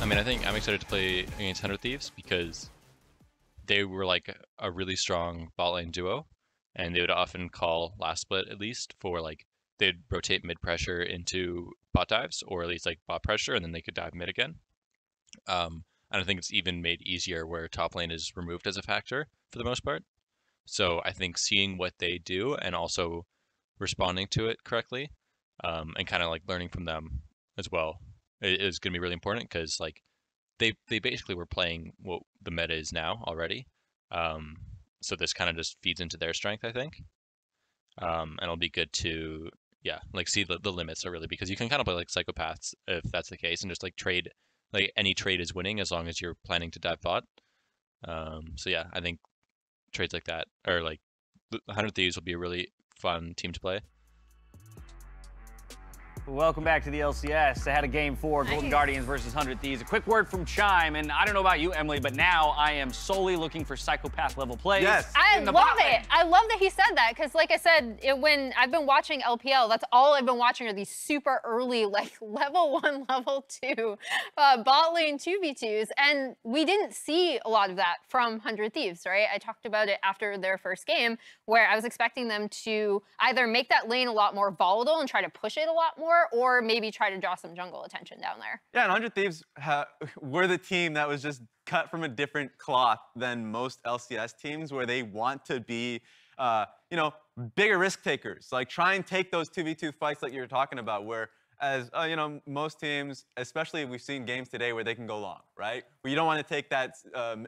mean, I think I'm excited to play against 100 Thieves because they were like a really strong bot lane duo, and they would often call last split at least for like they'd rotate mid pressure into bot dives or at least like bot pressure, and then they could dive mid again. I don't think it's even made easier where top lane is removed as a factor for the most part. So I think seeing what they do and also responding to it correctly, and kind of like learning from them as well is going to be really important because like they basically were playing what the meta is now already. So this kind of just feeds into their strength, I think. And it'll be good to like see the limits are really because you can kind of play like psychopaths if that's the case and just like trade like any trade is winning as long as you're planning to dive bot. So yeah, I think trades like that or like 100 Thieves will be a really fun team to play. Welcome back to the LCS. I had a game 4, Golden Guardians versus 100 Thieves. A quick word from Chime, and I don't know about you, Emily, but now I am solely looking for psychopath level plays. Yes. I love it. I love that he said that because, like I said, when I've been watching LPL, that's all I've been watching are these super early, like level 1, level 2 bot lane 2v2s, and we didn't see a lot of that from 100 Thieves, right? I talked about it after their first game where I was expecting them to either make that lane a lot more volatile and try to push it a lot more, or maybe try to draw some jungle attention down there. Yeah, and 100 Thieves were the team that was just cut from a different cloth than most LCS teams where they want to be, you know, bigger risk takers. Like try and take those 2v2 fights like you were talking about where as, you know, most teams, especially we've seen games today where they can go long, right? Where you don't want to take that,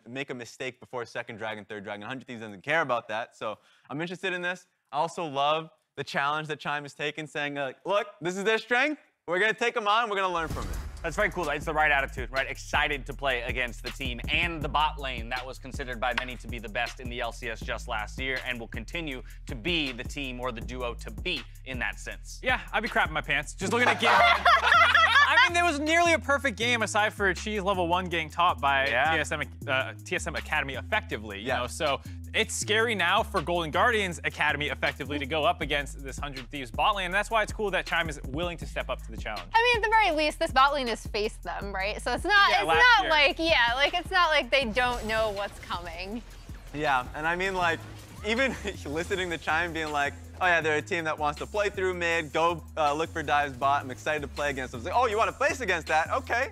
make a mistake before second dragon, third dragon. 100 Thieves doesn't care about that. So I'm interested in this. I also love the challenge that Chime has taken, saying, look, this is their strength. We're going to take them on. We're going to learn from it. That's very cool. It's the right attitude, right? Excited to play against the team and the bot lane that was considered by many to be the best in the LCS just last year and will continue to be the team or the duo to beat in that sense. Yeah, I'd be crapping my pants. Just looking at game. I mean, there was nearly a perfect game aside for Cheese level 1 getting taught by TSM Academy effectively, you know? So it's scary now for Golden Guardians Academy effectively to go up against this 100 Thieves bot lane. And that's why it's cool that Chime is willing to step up to the challenge. I mean, at the very least, this bot lane has faced them, right? So it's not, it's not like they don't know what's coming. Yeah, and I mean, like, even listening to Chime being like, oh yeah, they're a team that wants to play through mid, go look for dives bot. I'm excited to play against them. It's like, oh, you want to place against that? Okay,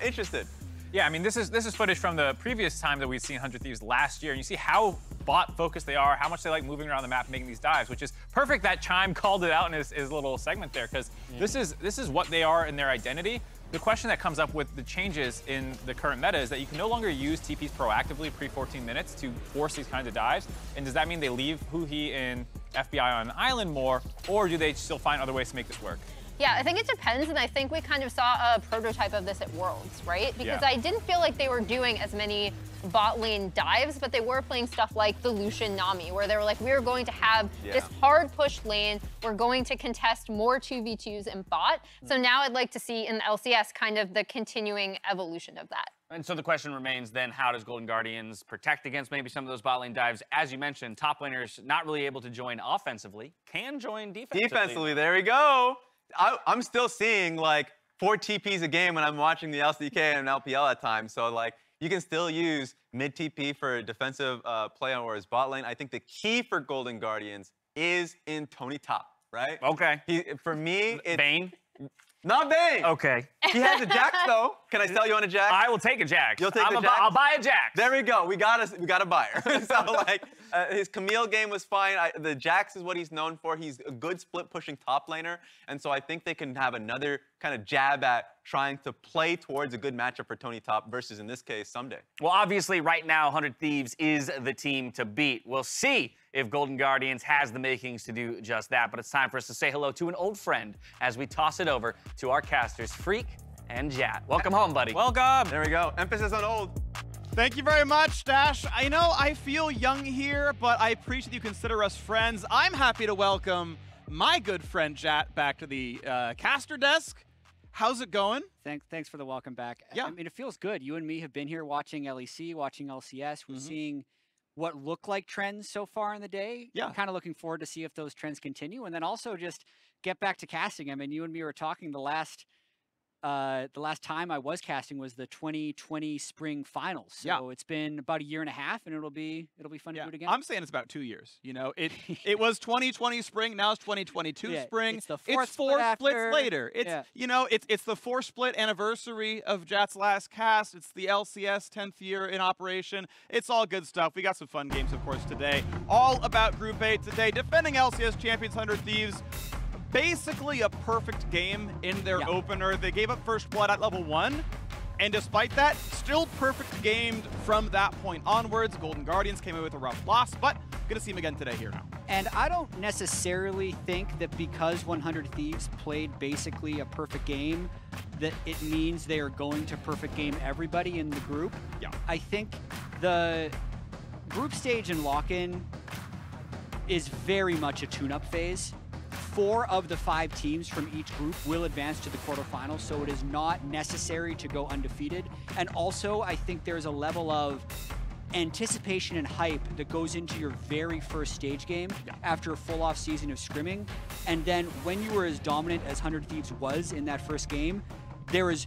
interested. Yeah, I mean, this is footage from the previous time that we'd seen 100 Thieves last year, and you see how bot-focused they are, how much they like moving around the map, making these dives, which is perfect that Chime called it out in his little segment there, because this is what they are in their identity. The question that comes up with the changes in the current meta is that you can no longer use TPs proactively pre-14 minutes to force these kinds of dives, and does that mean they leave Huhi and FBI on an island more, or do they still find other ways to make this work? Yeah, I think it depends, and I think we kind of saw a prototype of this at Worlds, right? Because I didn't feel like they were doing as many bot lane dives, but they were playing stuff like the Lucian Nami, where they were like, we're going to have this hard push lane, we're going to contest more 2v2s in bot. So now I'd like to see in the LCS kind of the continuing evolution of that. And so the question remains then, how does Golden Guardians protect against maybe some of those bot lane dives? As you mentioned, top laners not really able to join offensively, can join defensively. Defensively, there we go. I'm still seeing like 4 TPs a game when I'm watching the LCK and LPL at times. So like you can still use mid TP for defensive play on his bot lane. I think the key for Golden Guardians is in Tony Top, right? Okay. For me, it's Vayne? Not Vayne. Okay. He has a Jax though. Can I sell you on a Jax? I will take a Jax. You'll take the Jax? I'll buy a Jax. There we go. We got a buyer. So like his Camille game was fine. The Jax is what he's known for. He's a good split pushing top laner, and so I think they can have another kind of jab at trying to play towards a good matchup for Tony Top versus in this case Someday. Well, obviously right now 100 Thieves is the team to beat. We'll see if Golden Guardians has the makings to do just that. But it's time for us to say hello to an old friend as we toss it over to our casters, Freak and Jat. Welcome home, buddy. Welcome. There we go. Emphasis on old. Thank you very much, Dash. I know I feel young here, but I appreciate you consider us friends. I'm happy to welcome my good friend Jat back to the caster desk. How's it going? Thanks for the welcome back. Yeah. I mean, it feels good. You and me have been here watching LEC, watching LCS. We're seeing what look like trends so far in the day. Yeah. I'm kind of looking forward to see if those trends continue, and then also just get back to casting. I mean, you and me were talking the last the last time I was casting was the 2020 spring finals. So Yeah. it's been about a year and a half, and it'll be fun to do it again. I'm saying it's about 2 years. You know, it was 2020 spring, now it's 2022 Yeah, spring. it's the fourth four split splits after. later. It's Yeah. you know, it's the 4 split anniversary of Jat's last cast. It's the LCS 10th year in operation. It's all good stuff. We got some fun games, of course, today. All about Group A today. Defending LCS champions 100 Thieves. Basically a perfect game in their opener. They gave up first blood at level 1. And despite that, still perfect gamed from that point onwards. Golden Guardians came in with a rough loss, but gonna see him again today here now. And I don't necessarily think that because 100 Thieves played basically a perfect game, that it means they are going to perfect game everybody in the group. Yeah. I think the group stage and lock-in is very much a tune-up phase. 4 of the 5 teams from each group will advance to the quarterfinals, so it is not necessary to go undefeated. And also, I think there's a level of anticipation and hype that goes into your very first stage game after a full-off season of scrimming. And then when you were as dominant as 100 Thieves was in that first game, there is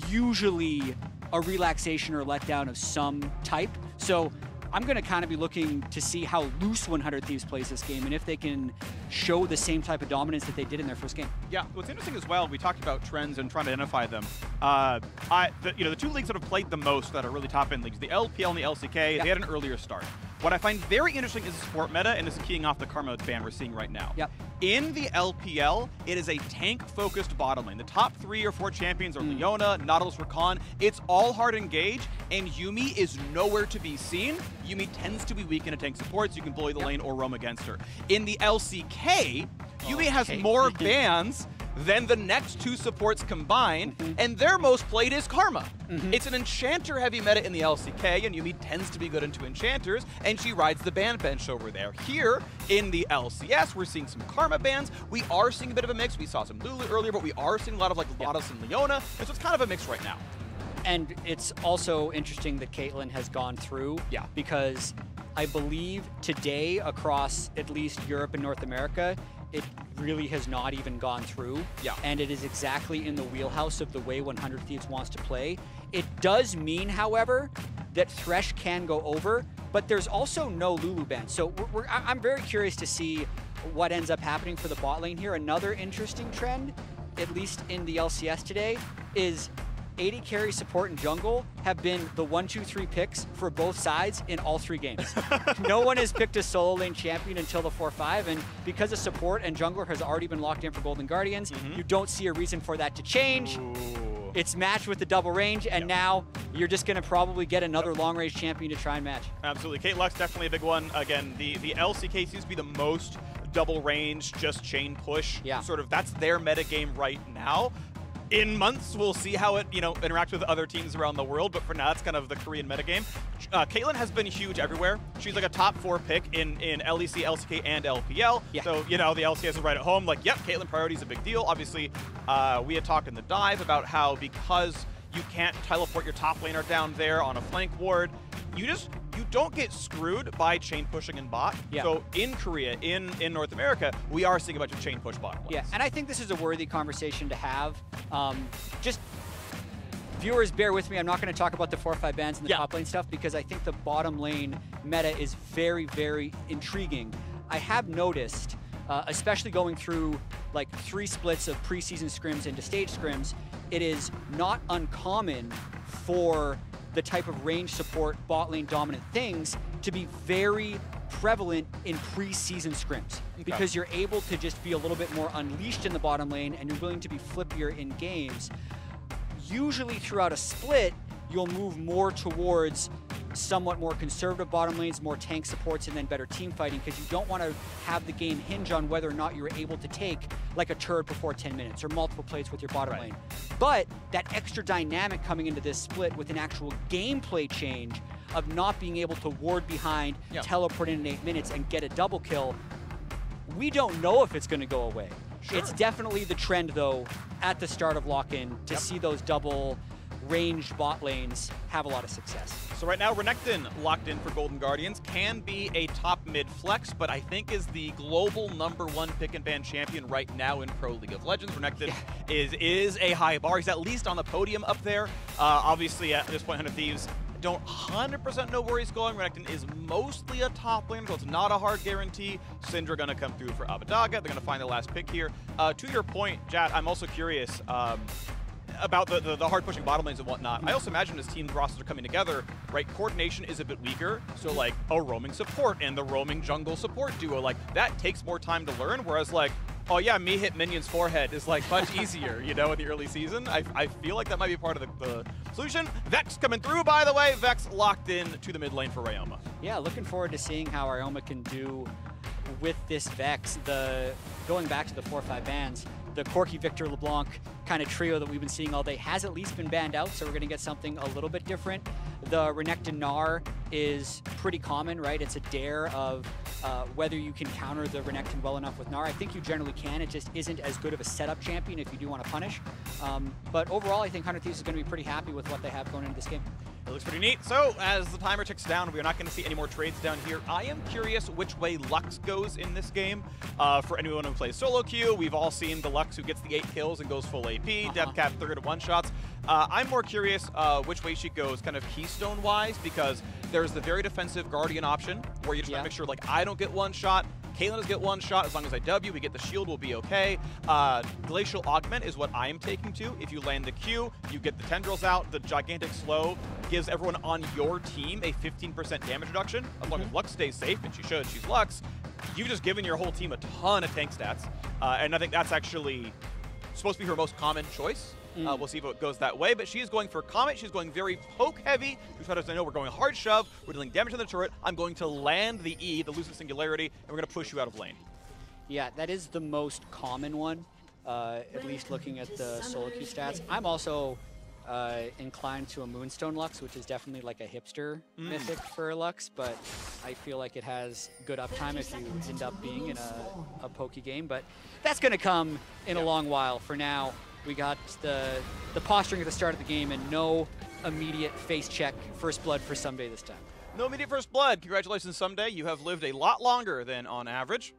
usually a relaxation or letdown of some type. So I'm going to kind of be looking to see how loose 100 Thieves plays this game and if they can show the same type of dominance that they did in their first game. Yeah, what's interesting as well, we talked about trends and trying to identify them. The 2 leagues that have played the most that are really top-end leagues, the LPL and the LCK, they had an earlier start. What I find very interesting is the support meta, and this is keying off the Karma ban we're seeing right now. Yep. In the LPL, it is a tank-focused bottom lane. The top 3 or 4 champions are Leona, Nautilus, Rakan. It's all hard engage, and Yuumi is nowhere to be seen. Yuumi tends to be weak in a tank support, so you can bully the lane or roam against her. In the LCK, Yuumi has more bans than the next 2 supports combined, and their most played is Karma. It's an enchanter-heavy meta in the LCK, and Yuumi tends to be good into enchanters, and she rides the ban bench over there. Here, in the LCS, we're seeing some Karma bans. We are seeing a bit of a mix. We saw some Lulu earlier, but we are seeing a lot of like Lotus and Leona, and so it's kind of a mix right now. And it's also interesting that Caitlyn has gone through, because I believe today across at least Europe and North America, it really has not even gone through. And it is exactly in the wheelhouse of the way 100 Thieves wants to play. It does mean, however, that Thresh can go over, but there's also no Lulu ban. So I'm very curious to see what ends up happening for the bot lane here. Another interesting trend, at least in the LCS today, is AD carry, support, and jungle have been the 1, 2, 3 picks for both sides in all 3 games. No one has picked a solo lane champion until the 4-5, and because the support and jungler has already been locked in for Golden Guardians, you don't see a reason for that to change. It's matched with the double range, and now you're just going to probably get another long-range champion to try and match. Absolutely. Kate Luck's definitely a big one. Again, the LCK seems to be the most double range, just chain push. Sort of, that's their meta game right now. In months, we'll see how it, interacts with other teams around the world, but for now, it's kind of the Korean metagame. Caitlyn has been huge everywhere. She's like a top 4 pick in LEC, LCK, and LPL. So, the LCS is right at home. Like, yep, Caitlyn priority is a big deal. Obviously, we had talked in the dive about how because you can't teleport your top laner down there on a flank ward, you don't get screwed by chain pushing in bot. So in Korea, in North America, we are seeing a bunch of chain push bottom lanes. And I think this is a worthy conversation to have. Just viewers, bear with me. I'm not going to talk about the 4-5 bans and the top lane stuff because I think the bottom lane meta is very, very intriguing. I have noticed, especially going through like 3 splits of preseason scrims into stage scrims, it is not uncommon for the type of range support, bot lane dominant things to be very prevalent in preseason scrims because you're able to just be a little bit more unleashed in the bottom lane and you're willing to be flippier in games. Usually throughout a split, you'll move more towards somewhat more conservative bottom lanes, more tank supports, and then better team fighting because you don't want to have the game hinge on whether or not you're able to take like a turret before 10 minutes or multiple plates with your bottom lane. But that extra dynamic coming into this split with an actual gameplay change of not being able to ward behind, teleport in 8 minutes, and get a double kill, we don't know if it's going to go away. It's definitely the trend, though, at the start of lock-in to see those double ranged bot lanes have a lot of success. So right now, Renekton locked in for Golden Guardians, can be a top mid flex, but I think is the global #1 pick and ban champion right now in Pro League of Legends. Renekton is a high bar. He's at least on the podium up there. Obviously, at this point, 100 Thieves don't 100% know where he's going. Renekton is mostly a top laner, so it's not a hard guarantee. Syndra gonna come through for Abadaga. They're gonna find the last pick here. To your point, Jad, I'm also curious about the hard pushing bottom lanes and whatnot. I also imagine as team rosters are coming together, right, coordination is a bit weaker. So like a roaming support and the roaming jungle support duo, like that takes more time to learn. Whereas like, oh yeah, me hit minion's forehead is like much easier, you know, in the early season. I feel like that might be part of the solution. Vex coming through, by the way. Vex locked in to the mid lane for Ryoma. Yeah, looking forward to seeing how Ryoma can do with this Vex. Going back to the 4-5 bans, the Corki, Victor, LeBlanc kind of trio that we've been seeing all day has at least been banned out, so we're going to get something a little bit different. The Renekton Gnar is pretty common, right? It's a dare of whether you can counter the Renekton well enough with Gnar. I think you generally can. It just isn't as good of a setup champion if you do want to punish. But overall, I think 100 Thieves is going to be pretty happy with what they have going into this game. It looks pretty neat. So as the timer ticks down, we're not going to see any more trades down here. I am curious which way Lux goes in this game. For anyone who plays solo queue, we've all seen the Lux who gets the 8 kills and goes full AP, death cap 3rd one-shots. I'm more curious which way she goes kind of keystone-wise, because there's the very defensive Guardian option where you just want to make sure, like, I don't get one shot, Caitlyn does get one shot. As long as I W, we get the shield, we'll be okay. Glacial Augment is what I am taking to. If you land the Q, you get the tendrils out. The Gigantic Slow gives everyone on your team a 15% damage reduction. As long as Lux stays safe, and she should, she's Lux, you've just given your whole team a ton of tank stats. And I think that's actually supposed to be her most common choice. We'll see if it goes that way, but she is going for Comet. She's going very poke heavy. She's trying to say, no, we're going hard shove. We're dealing damage on the turret. I'm going to land the E, the Lucid Singularity, and we're going to push you out of lane. Yeah, that is the most common one, at least looking at the solo queue stats. I'm also inclined to a Moonstone Lux, which is definitely like a hipster mythic for Lux, but I feel like it has good uptime if you end up being in a pokey game, but that's going to come in a long while. For now, we got the posturing at the start of the game and no immediate face check first blood for Someday this time. No immediate first blood. Congratulations, Someday. You have lived a lot longer than on average.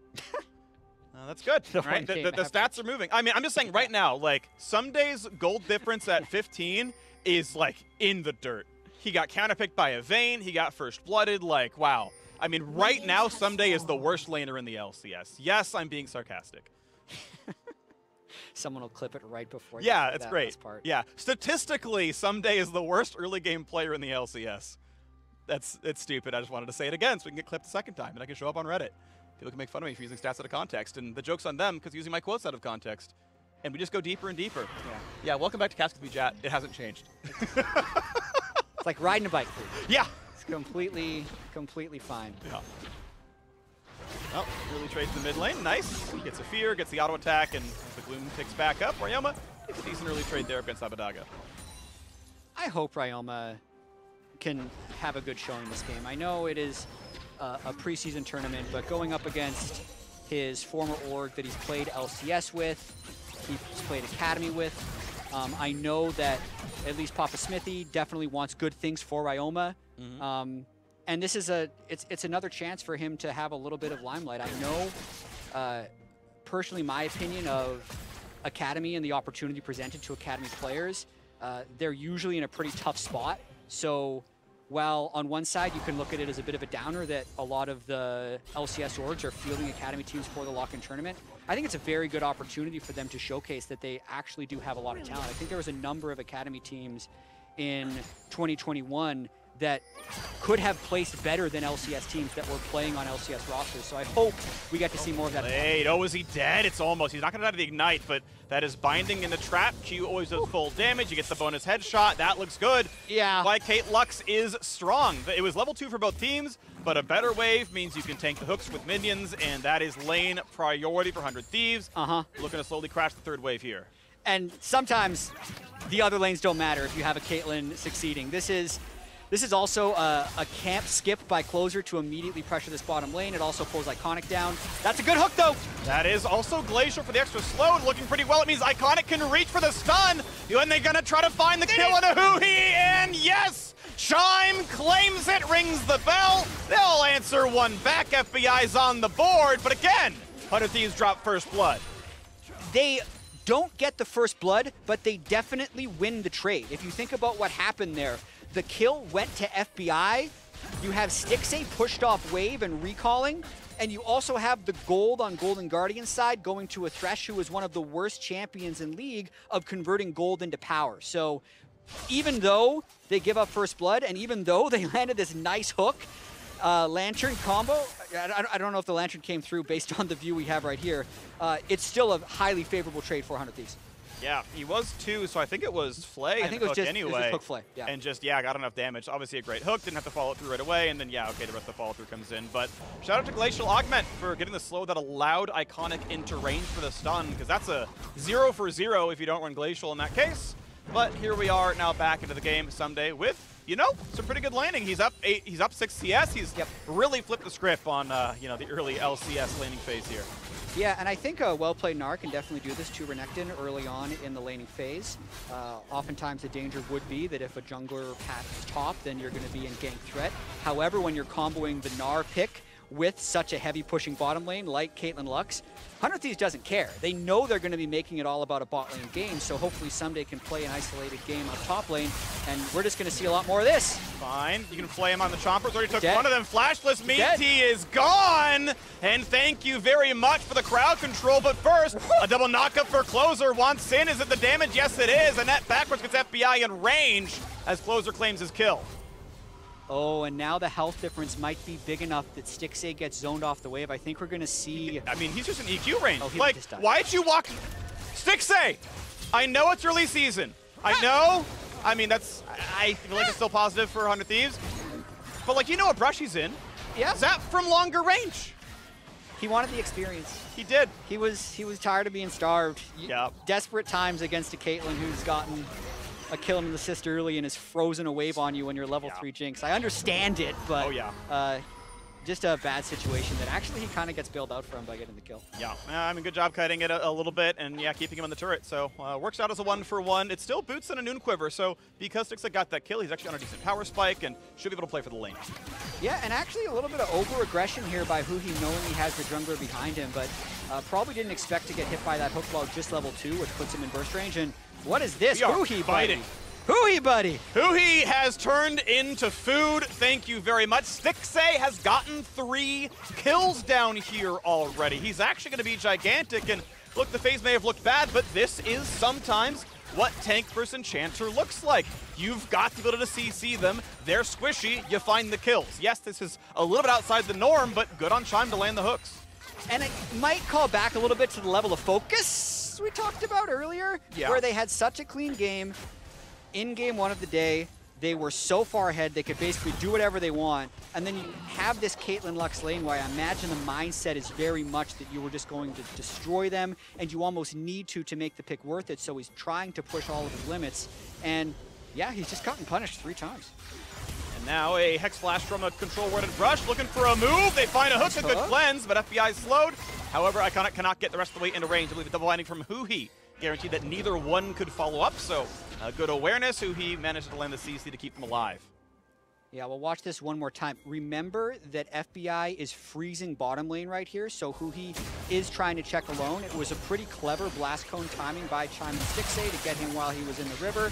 That's good. Right? The stats are moving. I mean, I'm just saying right now, like, Someday's gold difference at 15 is, like, in the dirt. He got counterpicked by a Vayne. He got first blooded. Like, wow. I mean, right now, Someday is the worst laner in the LCS. Yes, I'm being sarcastic. Someone will clip it right before. Yeah, it's great. Part. Yeah, statistically, Someday is the worst early game player in the LCS. It's stupid. I just wanted to say it again so we can get clipped a second time and I can show up on Reddit. People can make fun of me for using stats out of context, and the joke's on them because using my quotes out of context. And we just go deeper and deeper. Yeah, welcome back to Cast with Me, Jat. It hasn't changed. It's like riding a bike. Yeah. It's completely fine. Yeah. Oh, early trade to the mid lane. Nice. Gets a fear, gets the auto attack, and the Gloom ticks back up. Ryoma gets a decent early trade there against Abadaga. I hope Ryoma can have a good showing this game. I know it is a preseason tournament, but going up against his former org that he's played LCS with, he's played Academy with, I know that at least Papa Smithy definitely wants good things for Ryoma. And this is it's another chance for him to have a little bit of limelight. I know, personally, my opinion of Academy and the opportunity presented to Academy players, they're usually in a pretty tough spot. So while on one side you can look at it as a bit of a downer that a lot of the LCS orgs are fielding Academy teams for the lock-in tournament, I think it's a very good opportunity for them to showcase that they actually do have a lot of talent. I think there was a number of Academy teams in 2021 that could have placed better than LCS teams that were playing on LCS rosters. So I hope we get to see more of that. Wait, oh, is he dead? It's almost. He's not going to die to the Ignite, but that is binding in the trap. Q always does full damage. He gets the bonus headshot. That looks good. Yeah. Kate Lux is strong. It was level 2 for both teams, but a better wave means you can tank the hooks with minions, and that is lane priority for 100 Thieves. Looking to slowly crash the 3rd wave here. And sometimes the other lanes don't matter if you have a Caitlyn succeeding. This is This is also a camp skip by Closer to immediately pressure this bottom lane. It also pulls Iconic down. That's a good hook, though. That is also Glacial for the extra slow, looking pretty well. It means Iconic can reach for the stun. And they're going to try to find the kill on a Huhi, and yes! Chime claims it, rings the bell. They'll answer one back. FBI's on the board, but again, 100 Thieves drop first blood. They don't get the first blood, but they definitely win the trade. If you think about what happened there, the kill went to FBI. You have Stixxay pushed off Wave and recalling, and you also have the gold on Golden Guardian's side going to a Thresh who is one of the worst champions in League of converting gold into power. So even though they give up first blood, and even though they landed this nice hook, Lantern combo, I don't know if the Lantern came through based on the view we have right here, it's still a highly favorable trade for 100 Thieves. Yeah, he was 2, so I think it was Flay. I think it was just anyway. hook Flay, yeah. And just, yeah, got enough damage. Obviously a great hook, didn't have to follow it through right away, and then, yeah, okay, the rest of the follow-through comes in. But shout out to Glacial Augment for getting the slow that allowed Iconic into range for the stun, because that's a 0 for 0 if you don't run Glacial in that case. But here we are now back into the game someday with, you know, some pretty good landing. He's up 6 CS. He's really flipped the script on, you know, the early LCS laning phase here. Yeah, and I think a well-played Gnar can definitely do this to Renekton early on in the laning phase. Oftentimes the danger would be that if a jungler pats top, then you're going to be in gank threat. However, when you're comboing the Gnar pick with such a heavy pushing bottom lane like Caitlyn Lux, 100 Thieves doesn't care. They know they're going to be making it all about a bot lane game, so hopefully someday can play an isolated game on top lane, and we're just going to see a lot more of this. Fine, you can play him on the Chompers, already took Dead. one of them. Flashless Meat Dead. Tea is gone! And thank you very much for the crowd control, but first, a double knockup for Closer. Wants in, is it the damage? Yes it is, and that backwards gets FBI in range as Closer claims his kill. Oh, and now the health difference might be big enough that Stixxay gets zoned off the wave. I think we're going to see... I mean, he's just an EQ range. Oh, he like, just died. why'd you walk... Stixxay! I know it's early season. I know. I mean, that's... I feel like it's still positive for 100 Thieves. But, like, you know what brush he's in? Yeah. Zap from longer range. He wanted the experience. He did. He was tired of being starved. Yeah. Desperate times against a Caitlyn who's gotten a kill and an assist early and has frozen a wave on you when you're level 3 Jinx. I understand it, but just a bad situation that actually he kind of gets bailed out from by getting the kill. Yeah, I mean, good job kiting it a little bit and, yeah, keeping him on the turret. So, works out as a 1-for-1. It's still Boots and a Noon Quiver, so because Stixxay got that kill, he's actually on a decent power spike and should be able to play for the lane. Yeah, and actually a little bit of over-aggression here by Huhi knowing he has the jungler behind him, but probably didn't expect to get hit by that hook while just level 2, which puts him in burst range. And what is this? Huhi fighting. Huhi, buddy! Huhi has turned into food. Thank you very much. Stixxay has gotten 3 kills down here already. He's actually going to be gigantic. And look, the phase may have looked bad, but this is sometimes what tank versus enchanter looks like. You've got the ability to CC them. They're squishy. You find the kills. Yes, this is a little bit outside the norm, but good on Chime to land the hooks. And it might call back a little bit to the level of focus we talked about earlier, where they had such a clean game. In game 1 of the day, they were so far ahead, they could basically do whatever they want. And then you have this Caitlyn Lux lane where I imagine the mindset is very much that you were just going to destroy them, and you almost need to make the pick worth it. So he's trying to push all of his limits. And yeah, he's just gotten punished 3 times. And now a Hex Flash from a control-worded brush, looking for a move. They find a hook, a good cleanse, but FBI slowed. However, Iconic cannot get the rest of the way into range. I believe a double landing from Huhi guaranteed that neither one could follow up, so good awareness. Huhi managed to land the CC to keep them alive. Yeah, well, watch this one more time. Remember that FBI is freezing bottom lane right here, so Huhi is trying to check alone. It was a pretty clever blast cone timing by Chime and Stixxay to get him while he was in the river.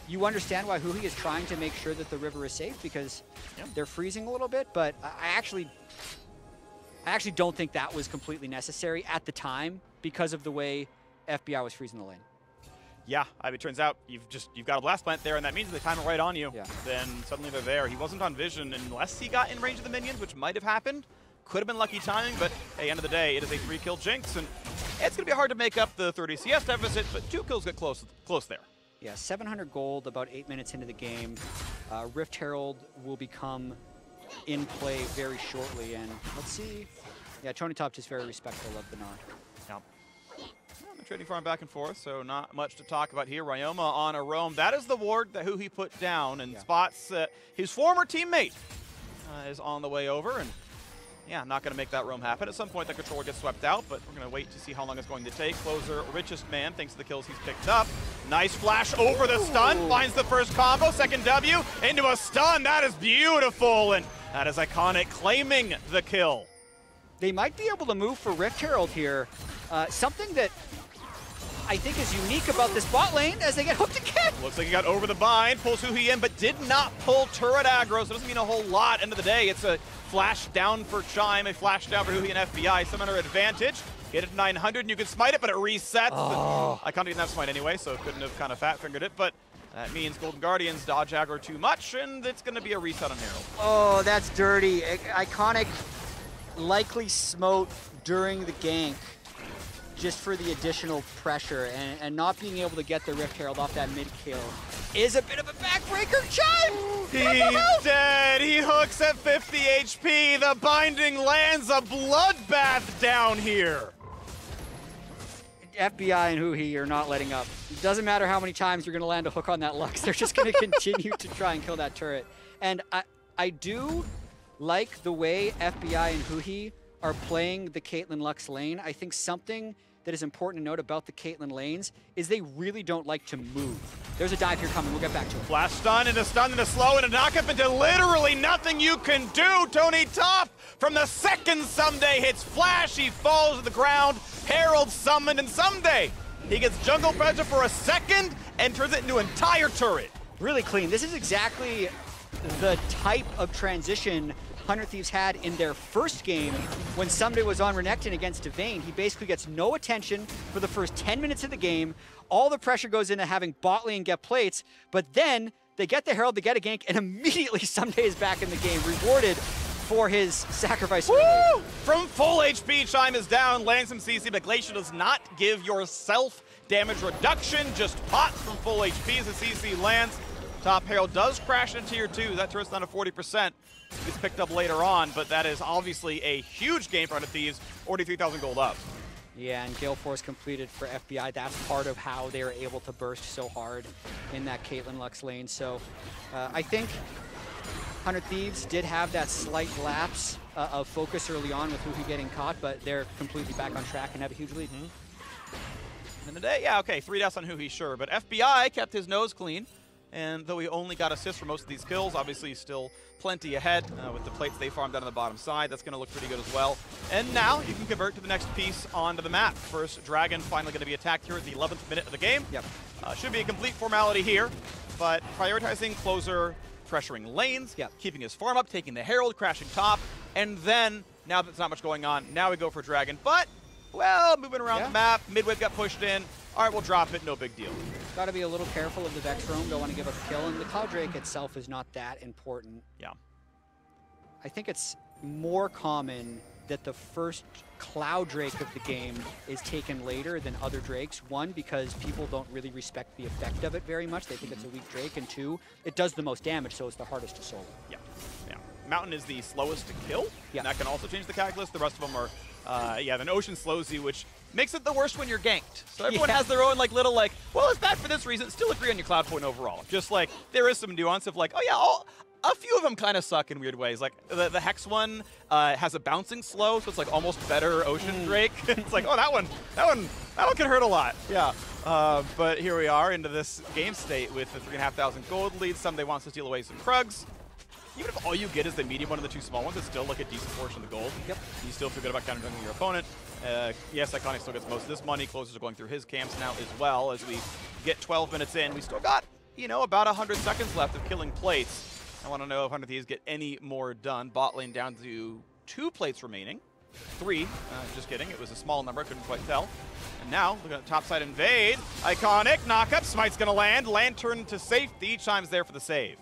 You understand why Huhi is trying to make sure that the river is safe, because they're freezing a little bit, but I actually don't think that was completely necessary at the time because of the way FBI was freezing the lane. Yeah, I mean, it turns out you've got a blast plant there, and that means they time it right on you. Then suddenly they're there. He wasn't on vision unless he got in range of the minions, which might have happened. Could have been lucky timing, but hey, end of the day, it is a 3-kill Jinx, and it's going to be hard to make up the 30 CS deficit, but 2 kills get close there. Yeah, 700 gold about 8 minutes into the game. Rift Herald will become in play very shortly, and let's see. Yeah, Tony Top just very respectful of the Gnar. trading farm back and forth, so not much to talk about here. Ryoma on a roam. That is the ward that who he put down, and spots his former teammate is on the way over, and yeah, not going to make that roam happen. At some point, the controller gets swept out, but we're going to wait to see how long it's going to take. Closer, richest man, thanks to the kills he's picked up. Nice flash over the stun, finds the first combo, second W, into a stun. That is beautiful, and that is Iconic claiming the kill. They might be able to move for Rift Herald here. Something that I think is unique about this bot lane as they get hooked again. Looks like he got over the bind, pulls Huhi in, but did not pull turret aggro, so it doesn't mean a whole lot. End of the day, it's a flash down for Chime, a flash down for Huhi and FBI. Summoner advantage. Get it to 900, and you can smite it, but it resets. Oh. Iconic didn't have smite anyway, so couldn't have kind of fat-fingered it, but that means Golden Guardians dodge aggro too much, and it's going to be a reset on Herald. Oh, that's dirty. Iconic likely smote during the gank just for the additional pressure, and not being able to get the Rift Herald off that mid kill is a bit of a backbreaker. Chime! He's dead. He hooks at 50 HP. The binding lands a bloodbath down here. FBI and Huhi are not letting up. It doesn't matter how many times you're going to land a hook on that Lux. They're just going to continue to try and kill that turret. And I do like the way FBI and Huhi are playing the Caitlyn Lux lane. I think something that is important to note about the Caitlyn lanes is they really don't like to move. There's a dive here coming. We'll get back to it. Flash stun and a slow and a knock-up into literally nothing you can do. Tony Top from the second Someday hits Flash. He falls to the ground. Herald summoned, and Someday he gets jungle pressure for a second and turns it into an entire turret. Really clean. This is exactly the type of transition 100 Thieves had in their first game when Someday was on Renekton against Devane. He basically gets no attention for the first 10 minutes of the game. All the pressure goes into having bot lane get plates, but then they get the Herald, they get a gank, and immediately Someday is back in the game, rewarded for his sacrifice. Woo! From full HP, Chime is down, lands some CC, but Glacial does not give yourself damage reduction, just pots from full HP as the CC lands. Top Herald does crash into tier 2. That turret's down to 40%. It's picked up later on, but that is obviously a huge game for 100 Thieves, 43,000 gold up. Yeah, and Gale Force completed for FBI. That's part of how they were able to burst so hard in that Caitlyn Lux lane. So I think 100 Thieves did have that slight lapse of focus early on with Huhi getting caught, but they're completely back on track and have a huge lead. In the day, yeah, okay, 3 deaths on Huhi, sure, but FBI kept his nose clean. And though he only got assists for most of these kills, obviously still plenty ahead with the plates they farmed down on the bottom side. That's going to look pretty good as well. And now you can convert to the next piece onto the map. First Dragon finally going to be attacked here at the 11th minute of the game. Yep. Should be a complete formality here, but prioritizing closer, pressuring lanes, keeping his farm up, taking the Herald, crashing top, and then, now that there's not much going on, now we go for Dragon. But, well, moving around the map, mid-wave got pushed in. All right, we'll drop it, no big deal. Got to be a little careful of the Vex roam, don't want to give up a kill, and the Cloud Drake itself is not that important. Yeah. I think it's more common that the first Cloud Drake of the game is taken later than other Drakes. One, because people don't really respect the effect of it very much. They think it's a weak Drake, and two, it does the most damage, so it's the hardest to solo. Yeah, yeah. Mountain is the slowest to kill, and that can also change the calculus. The rest of them are, then Ocean slows you, which makes it the worst when you're ganked. So everyone has their own little well, it's bad for this reason. Still agree on your cloud point overall. Just there is some nuance of oh yeah, a few of them kind of suck in weird ways. Like the Hex one has a bouncing slow, so it's almost better Ocean Drake. It's oh, that one can hurt a lot. Yeah. But here we are into this game state with the 3,500 gold lead. Someday wants to steal away some Krugs. Even if all you get is the medium one and the 2 small ones, it's still a decent portion of the gold. Yep. You still feel good about counter-juggling your opponent. Yes, Iconic still gets most of this money. Closers are going through his camps now as well. As we get 12 minutes in, we still got, about 100 seconds left of killing plates. I want to know if 100 Thieves get any more done. Bot lane down to 2 plates remaining. 3, just kidding. It was a small number, couldn't quite tell. And now, look at the top side invade. Iconic, knock-up, Smite's gonna land. Lantern to safety, Chime's there for the save.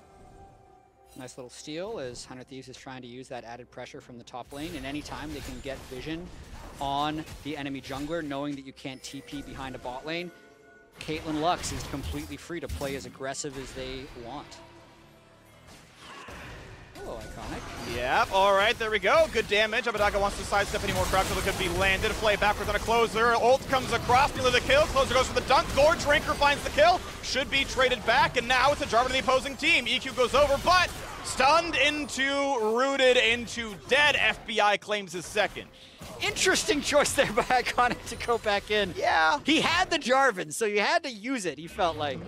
Nice little steal as 100 Thieves is trying to use that added pressure from the top lane, and anytime they can get vision on the enemy jungler, knowing that you can't TP behind a bot lane, Caitlyn Lux is completely free to play as aggressive as they want. Hello, Iconic. Yep, all right, there we go. Good damage. Abadaga wants to sidestep any more crowd so it could be landed. Play backwards on a closer. Ult comes across, nearly the kill. Closer goes for the dunk. Gorge Ranker finds the kill. Should be traded back, and now it's a Jarvan to the opposing team. EQ goes over, but stunned into, rooted into, dead. FBI claims his second. Interesting choice there by Iconic to go back in. Yeah. He had the Jarvan, so you had to use it, he felt like.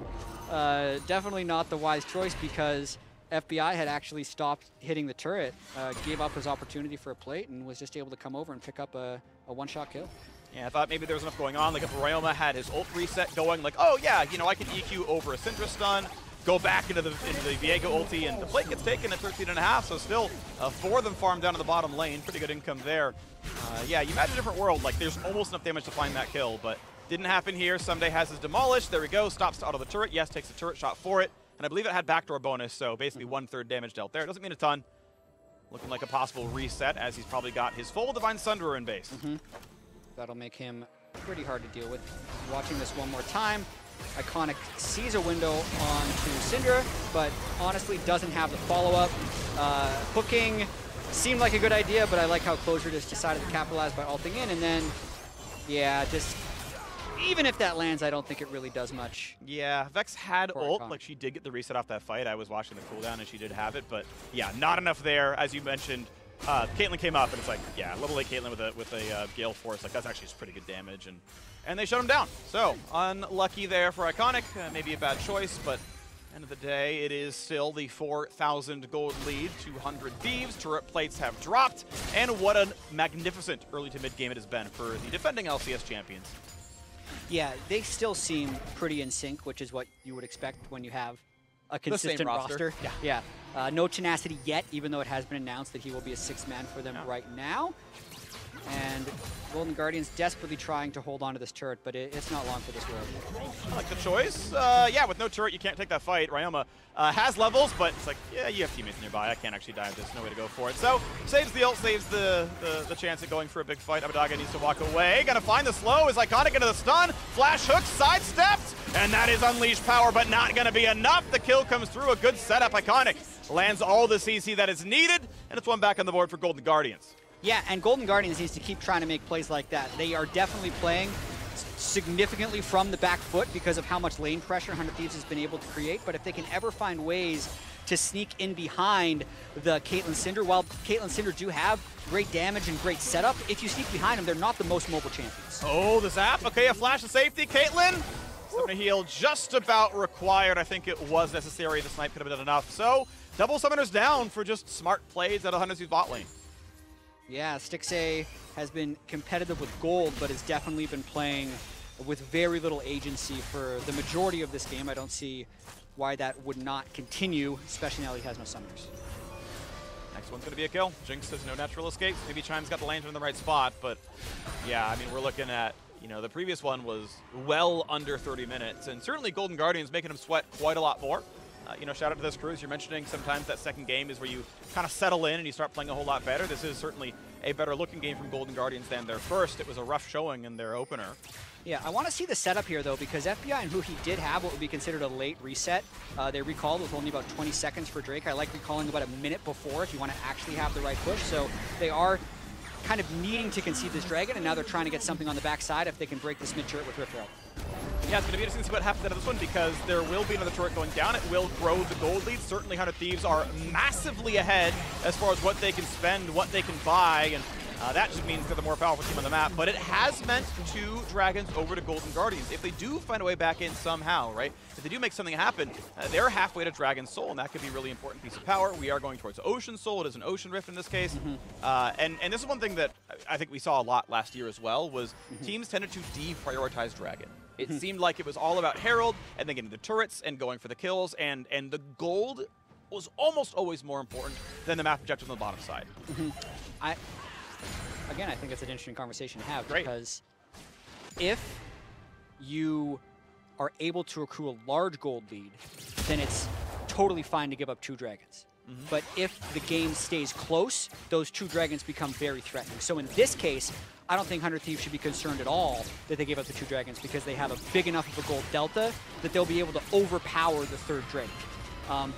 Definitely not the wise choice because FBI had actually stopped hitting the turret, gave up his opportunity for a plate, and was just able to come over and pick up a one-shot kill. Yeah, I thought maybe there was enough going on. Like if Ryoma had his ult reset going, like, oh yeah, you know, I can EQ over a Syndra stun, go back into the Viego ulti, and the plate gets taken at 13.5, so still 4 of them farmed down to the bottom lane. Pretty good income there. Yeah, you imagine a different world. Like there's almost enough damage to find that kill, but didn't happen here. Someday has his demolished. There we go. Stops to auto the turret. Yes, takes a turret shot for it. And I believe it had backdoor bonus, so basically 1/3 damage dealt there. Doesn't mean a ton. Looking like a possible reset as he's probably got his full Divine Sunderer in base. That'll make him pretty hard to deal with. Watching this one more time, Iconic sees a window onto Syndra, but honestly doesn't have the follow-up. Hooking seemed like a good idea, but I like how Closure just decided to capitalize by ulting in, and then, yeah, just even if that lands, I don't think it really does much. Yeah, Vex had ult, Iconic. like she did get the reset off that fight. I was watching the cooldown and she did have it, but yeah, not enough there. As you mentioned, Caitlyn came up and it's like, yeah, level 8 Caitlyn with a Gale Force, like that's actually just pretty good damage, and they shut him down. So unlucky there for Iconic, maybe a bad choice, but end of the day, it is still the 4,000 gold lead, 200 Thieves. Turret plates have dropped, and what a magnificent early to mid game it has been for the defending LCS champions. Yeah, they still seem pretty in sync, which is what you would expect when you have a consistent roster. Yeah. No Tenacity yet, even though it has been announced that he will be a 6-man for them right now. And Golden Guardians desperately trying to hold on to this turret, but it's not long for this world. I like the choice. Yeah, with no turret, you can't take that fight. Ryoma has levels, but it's like, yeah, you have teammates nearby. I can't actually dive this. No way to go for it. So, saves the ult, saves the chance at going for a big fight. Abadaga needs to walk away. Gonna find the slow. Is Iconic into the stun. Flash hook, sidestepped. And that is unleashed power, but not gonna be enough. The kill comes through. A good setup. Iconic lands all the CC that is needed, and it's one back on the board for Golden Guardians. Yeah, and Golden Guardians needs to keep trying to make plays like that. They are definitely playing significantly from the back foot because of how much lane pressure 100 Thieves has been able to create, but if they can ever find ways to sneak in behind the Caitlyn Syndra, while Caitlyn Syndra do have great damage and great setup, if you sneak behind them, they're not the most mobile champions. Oh, the zap. Okay, a flash of safety. Caitlyn, summoner heal just about required. I think it was necessary. The snipe could have done enough. So, double summoners down for just smart plays at 100 Thieves bot lane. Yeah, Stixxay has been competitive with gold, but has definitely been playing with very little agency for the majority of this game. I don't see why that would not continue, especially now that he has no summoners. Next one's going to be a kill. Jinx has no natural escapes. Maybe Chime's got the lantern in the right spot, but yeah, I mean, we're looking at, you know, the previous one was well under 30 minutes, and certainly Golden Guardians making him sweat quite a lot more. You know, shout out to this crew. As you're mentioning, sometimes that second game is where you kind of settle in and you start playing a whole lot better. This is certainly a better looking game from Golden Guardians than their first. It was a rough showing in their opener. Yeah, I want to see the setup here, though, because FBI and Huhi did have what would be considered a late reset. They recalled with only about 20 seconds for Drake. I like recalling about a minute before if you want to actually have the right push. So they are kind of needing to concede this dragon, and now they're trying to get something on the backside if they can break this mid turret with Rift Herald. Yeah, it's going to be interesting to see what happens out of this one because there will be another turret going down. It will grow the gold lead. Certainly 100 Thieves are massively ahead as far as what they can spend, what they can buy, and that just means they're the more powerful team on the map. But it has meant 2 dragons over to Golden Guardians. If they do find a way back in somehow, right? If they do make something happen, they're halfway to Dragon Soul, and that could be a really important piece of power. We are going towards Ocean Soul. It is an Ocean Rift in this case. And this is one thing that I think we saw a lot last year as well, was teams tended to deprioritize Dragon. It seemed like it was all about Herald and then getting the turrets and going for the kills, and the gold was almost always more important than the map objectives on the bottom side. Again, I think it's an interesting conversation to have because if you are able to accrue a large gold lead, then it's totally fine to give up 2 dragons. But if the game stays close, those 2 dragons become very threatening. So in this case, I don't think 100 Thieves should be concerned at all that they gave up the 2 dragons because they have a big enough of a gold delta that they'll be able to overpower the 3rd Drake.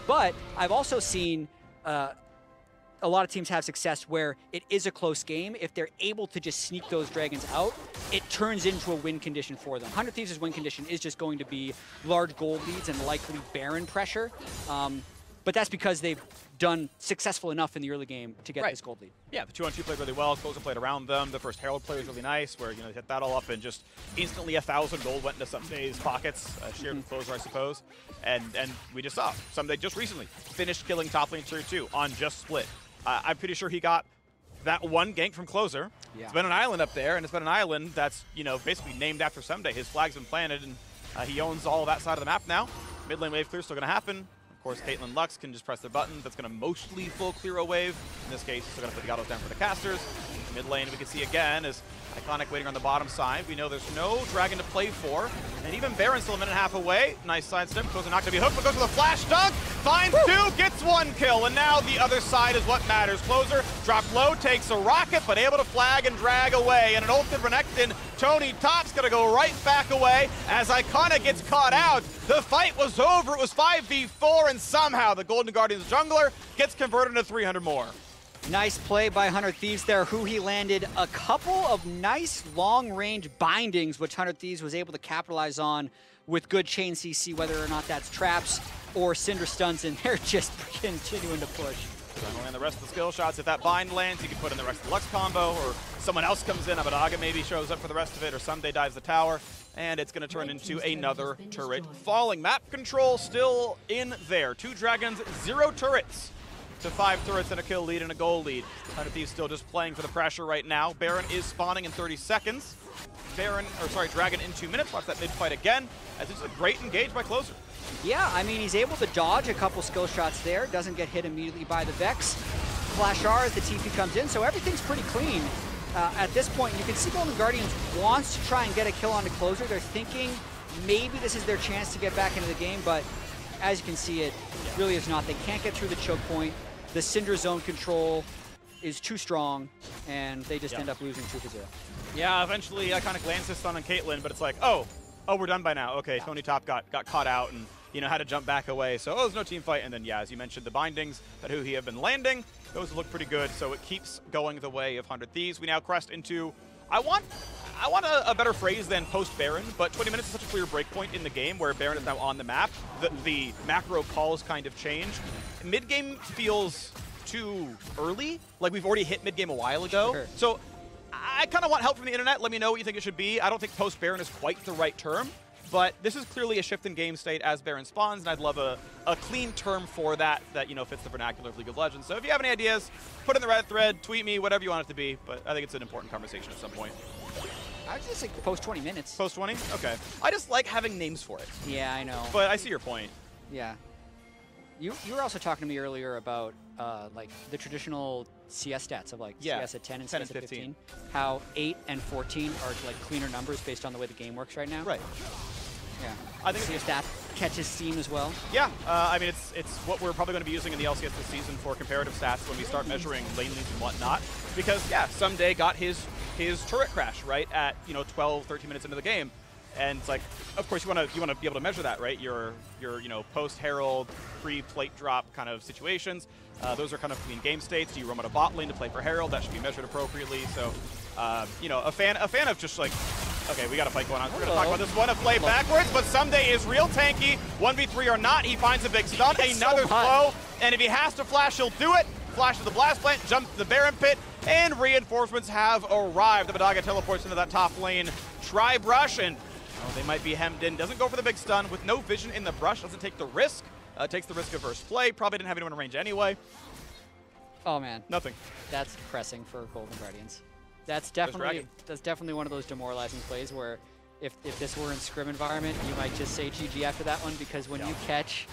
But I've also seen a a lot of teams have success where it is a close game. If they're able to just sneak those dragons out, it turns into a win condition for them. 100 Thieves' win condition is just going to be large gold leads and likely Baron pressure. But that's because they've done successful enough in the early game to get this gold lead. Yeah, the 2-on-2 played really well. Closer played around them. The first Herald play was really nice, where they hit that all up and just instantly 1,000 gold went into Sunday's pockets, shared with Closer, I suppose. And we just saw Sunday just recently finished killing top lane tier 2 on just split. I'm pretty sure he got that one gank from Closer. Yeah. It's been an island up there, and it's been an island that's basically named after Sunday. His flag's been planted, and he owns all of that side of the map now. Mid lane wave clear still going to happen. Of course, Caitlyn Lux can just press the button. That's going to mostly full clear a wave. In this case, still going to put the autos down for the casters. Mid lane, we can see again is Iconic waiting on the bottom side. We know there's no dragon to play for. And even Baron's still a minute and a half away. Nice sidestep. Closer not going to be hooked, but goes with a flash dunk. Finds two, gets one kill. And now the other side is what matters. Closer dropped low, takes a rocket, but able to flag and drag away. And an ultimate Renekton. Tony Top's going to go right back away as Iconic gets caught out. The fight was over. It was 5v4, and somehow the Golden Guardians jungler gets converted into 300 more. Nice play by 100 Thieves there. He landed a couple of nice long-range bindings, which 100 Thieves was able to capitalize on with good chain CC, whether or not that's traps or Cinder stuns, and they're just continuing to push. And the rest of the skill shots, if that bind lands, you can put in the rest of the Lux combo, or someone else comes in, Abadaga maybe shows up for the rest of it, or Someday dives the tower, and it's going to turn into another turret falling. Map control still in there. 2 dragons, 0 turrets. To 5 turrets and a kill lead and a goal lead. 100 Thieves still just playing for the pressure right now. Baron is spawning in 30 seconds. Dragon in 2 minutes. Watch that mid fight again, as it's a great engage by Closer. Yeah, I mean, he's able to dodge a couple skill shots there. Doesn't get hit immediately by the Vex. Flash R as the TP comes in, so everything's pretty clean at this point. You can see Golden Guardians wants to try and get a kill on the Closer. They're thinking maybe this is their chance to get back into the game, but as you can see, it really is not. They can't get through the choke point. The Cinder zone control is too strong, and they just end up losing 2-0. Yeah, eventually Iconic lands his stun on Caitlyn, but it's like, oh, we're done by now. Okay, Tony Top got caught out and had to jump back away. So there's no team fight. And then as you mentioned, the bindings that he have been landing, those look pretty good. So it keeps going the way of 100 Thieves. We now crest into, I want a better phrase than post Baron, but 20 minutes is such a clear breakpoint in the game where Baron is now on the map. The macro calls kind of change. Mid-game feels too early. Like we've already hit mid-game a while ago. Sure. So I kind of want help from the internet. Let me know what you think it should be. I don't think post Baron is quite the right term, but this is clearly a shift in game state as Baron spawns, and I'd love a clean term for that fits the vernacular of League of Legends. So if you have any ideas, put it in the Reddit thread, tweet me, whatever you want it to be, but I think it's an important conversation at some point. I would just say post 20 minutes. Post 20? Okay. I just like having names for it. Yeah, I know. But I see your point. Yeah. You were also talking to me earlier about like the traditional CS stats of like CS at 10 and CS at 15. How 8 and 14 are like cleaner numbers based on the way the game works right now. Right. Yeah. I think CS stat catches steam as well. Yeah. I mean, it's what we're probably going to be using in the LCS this season for comparative stats when we start measuring lane leads and whatnot. Because yeah, Someday got his turret crash right at 12, 13 minutes into the game. And it's like, of course, you want to be able to measure that, right? Your post Herald, pre-plate drop kind of situations. Those are kind of clean game states. Do you roam out a bot lane to play for Herald? That should be measured appropriately. So, a fan of just like, okay, we got a fight going on. We're gonna talk about this one. A play backwards, but Someday is real tanky. 1v3 or not, he finds a big stun, another slow, and if he has to flash, he'll do it. Flash to the blast plant, jump to the Baron pit, and reinforcements have arrived. The Abadaga teleports into that top lane. Try brush and. They might be hemmed in. Doesn't go for the big stun. With no vision in the brush, doesn't take the risk. Takes the risk of first play. Probably didn't have anyone in range anyway. Oh, man. Nothing. That's depressing for Golden Guardians. That's definitely one of those demoralizing plays where if this were in scrim environment, you might just say GG after that one, because when you catch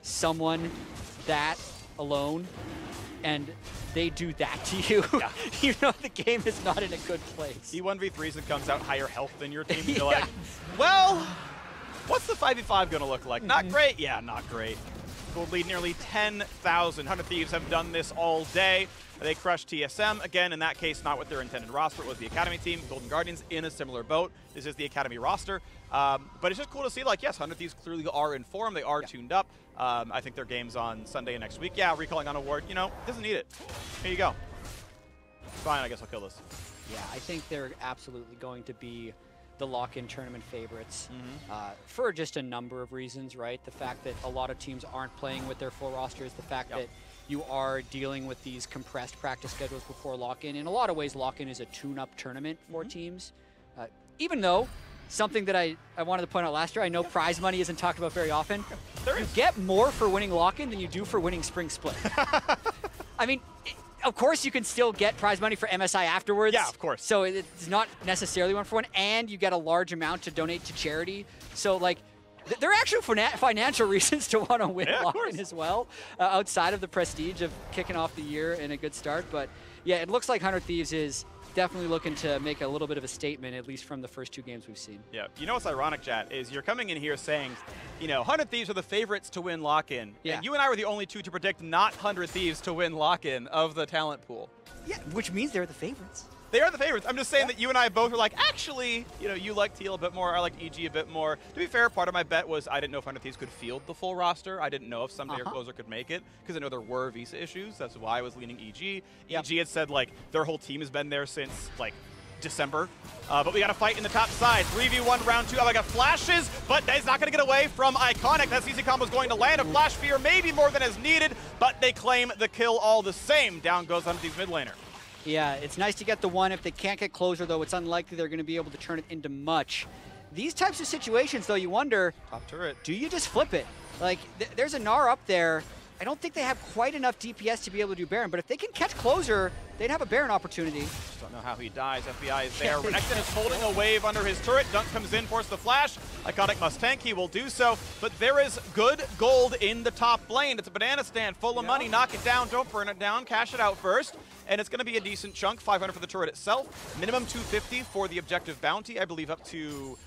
someone that alone and they do that to you, you know the game is not in a good place. He 1v3s and comes out higher health than your team. You're like, well, what's the 5v5 going to look like? Not great? Yeah, not great. would lead nearly 10,000. 100 Thieves have done this all day. They crushed TSM. Again, in that case, not with their intended roster. It was the Academy team. Golden Guardians in a similar boat. This is the Academy roster. But it's just cool to see, like, yes, 100 Thieves clearly are in form. They are tuned up. I think their game's on Sunday and next week. Yeah, recalling on a ward, you know, doesn't need it. Here you go. Fine, I guess I'll kill this. Yeah, I think they're absolutely going to be the lock-in tournament favorites for just a number of reasons, right? The fact that a lot of teams aren't playing with their full rosters, the fact that you are dealing with these compressed practice schedules before lock-in. In a lot of ways, lock-in is a tune-up tournament for teams. Even though, something that I wanted to point out last year, I know prize money isn't talked about very often. You get more for winning lock-in than you do for winning spring split. I mean, of course, you can still get prize money for MSI afterwards. Yeah, of course. So it's not necessarily 1-for-1, and you get a large amount to donate to charity. So, like, there are actual financial reasons to want to win lock-in as well, outside of the prestige of kicking off the year in a good start. But, yeah, it looks like 100 Thieves is definitely looking to make a little bit of a statement, at least from the first 2 games we've seen. Yeah, you know what's ironic, Chat, is you're coming in here saying, you know, 100 Thieves are the favorites to win lock-in. Yeah. And you and I were the only 2 to predict not 100 Thieves to win lock-in of the talent pool. Yeah, which means they're the favorites. They are the favorites. I'm just saying that you and I both were like, actually, you know, you like Teal a bit more, I like EG a bit more. To be fair, part of my bet was I didn't know if 100 Thieves could field the full roster. I didn't know if someday or Closer could make it, because I know there were visa issues. That's why I was leaning EG. EG had said, like, their whole team has been there since, like, December. But we got to fight in the top side. 3v1 round 2. Oh, I got flashes, but he's not going to get away from Iconic. That CC combo is going to land. A flash fear, maybe more than is needed, but they claim the kill all the same. Down goes 100 Thieves mid laner. Yeah, it's nice to get the one. If they can't get Closer, though, it's unlikely they're going to be able to turn it into much. These types of situations, though, you wonder, top turret, do you just flip it? Like, there's a Gnar up there. I don't think they have quite enough DPS to be able to do Baron, but if they can catch Closer, they'd have a Baron opportunity. Just don't know how he dies. FBI is there. Renekton is holding a wave under his turret. Dunk comes in, force the flash. Iconic must tank. He will do so, but there is good gold in the top lane. It's a banana stand full of money. Knock it down. Don't burn it down. Cash it out first. And it's going to be a decent chunk. 500 for the turret itself. Minimum 250 for the objective bounty. I believe up to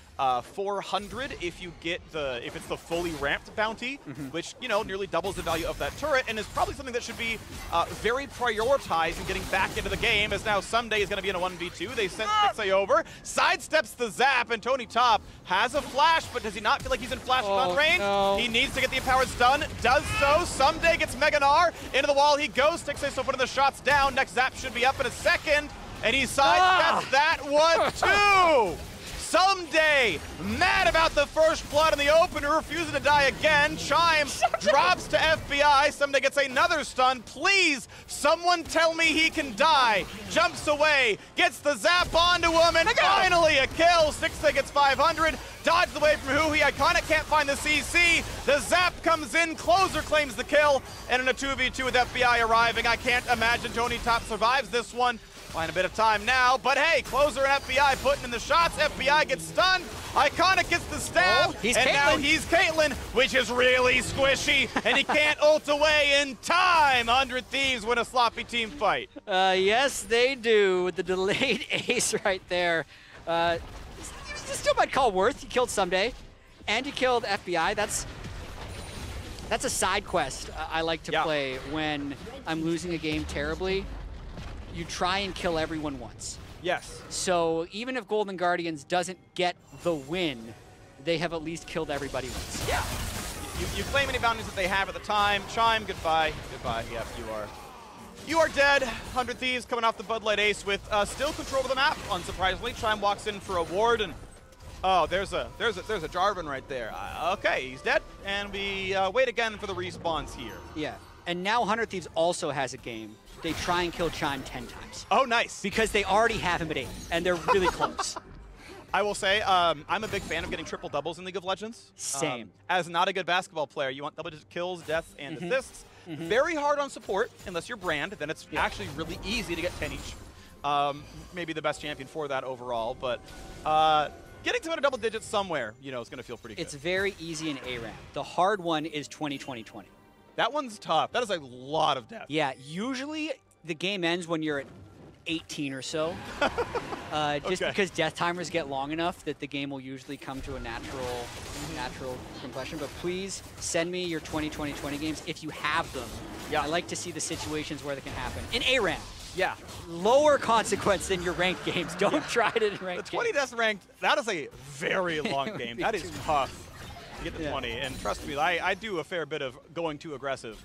400 if it's the fully ramped bounty, which, you know, nearly doubles the value of that turret, and is probably something that should be very prioritized in getting back into the game, as now Someday is going to be in a 1v2. They sent Pixie over, sidesteps the zap, and Tony Top has a flash, but does he not feel like he's in flash stun range? No. He needs to get the empowered stun, does so. Someday gets Mega Gnar, into the wall he goes. Tixie still putting the shots down. Next zap should be up in a second, and he sidesteps that one too! Someday, mad about the first blood in the opener, refusing to die again. Chime drops to FBI. Someday gets another stun. Please, someone tell me he can die. Jumps away, gets the zap onto him, and finally a kill. Sixthing gets 500. Dodged away from Huhi. Iconic can't find the CC. The zap comes in. Closer claims the kill. And in a 2v2 with FBI arriving, I can't imagine Tony Top survives this one. Find a bit of time now, but hey, Closer and FBI putting in the shots. FBI gets stunned. Iconic gets the stab, now he's Caitlyn, which is really squishy, and he can't ult away in time. 100 Thieves win a sloppy team fight. Yes, they do, with the delayed ace right there. You still might call worth. You killed Someday, and you killed FBI. That's a side quest I like to play when I'm losing a game terribly. You try and kill everyone once. Yes. So even if Golden Guardians doesn't get the win, they have at least killed everybody once. Yeah. You claim any bounties that they have at the time. Chime, goodbye. Goodbye. Yep, you are dead. 100 Thieves coming off the Bud Light Ace with still control of the map, unsurprisingly. Chime walks in for a ward, and oh, there's a Jarvan right there. Okay, he's dead, and we wait again for the respawns here. Yeah, and now 100 Thieves also has a game. They try and kill Chime 10 times. Oh, nice. Because they already have him at 8, and they're really close. I will say, I'm a big fan of getting triple doubles in League of Legends. Same. As not a good basketball player, you want double-digit kills, deaths, and assists. Very hard on support, unless you're Brand. Then it's actually really easy to get 10 each. Maybe the best champion for that overall, but getting to a double digits somewhere, you know, is going to feel pretty good. It's very easy in A-Ramp. The hard one is 20-20-20. That one's tough. That is a lot of death. Yeah, usually the game ends when you're at 18 or so. Just because death timers get long enough that the game will usually come to a natural completion. But please send me your 2020 games if you have them. Yeah. I like to see the situations where they can happen. In ARAM, Yeah. lower consequence than your ranked games. Don't try it in ranked The 20 games. death ranked, that is a very long game. That is tough to get the 20. And trust me, I do a fair bit of going too aggressive.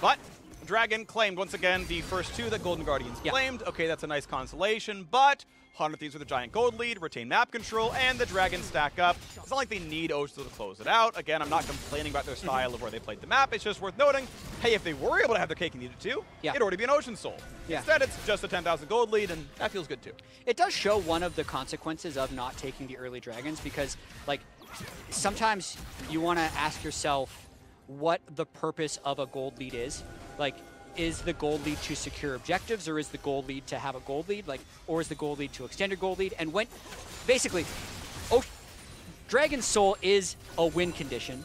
But Dragon claimed once again the first 2 that Golden Guardians claimed. Okay, that's a nice consolation, but 100 Thieves with a giant gold lead, retain map control, and the Dragons stack up. It's not like they need Ocean to close it out. Again, I'm not complaining about their style of where they played the map. It's just worth noting, hey, if they were able to have their cake and eat it too, it'd already be an Ocean Soul. Yeah. Instead, it's just a 10,000 gold lead, and that feels good too. It does show one of the consequences of not taking the early dragons because, like, sometimes you want to ask yourself what the purpose of a gold lead is. Like, is the gold lead to secure objectives, or is the gold lead to have a gold lead? Like, or is the gold lead to extend your gold lead? And when, basically, Dragon Soul is a win condition,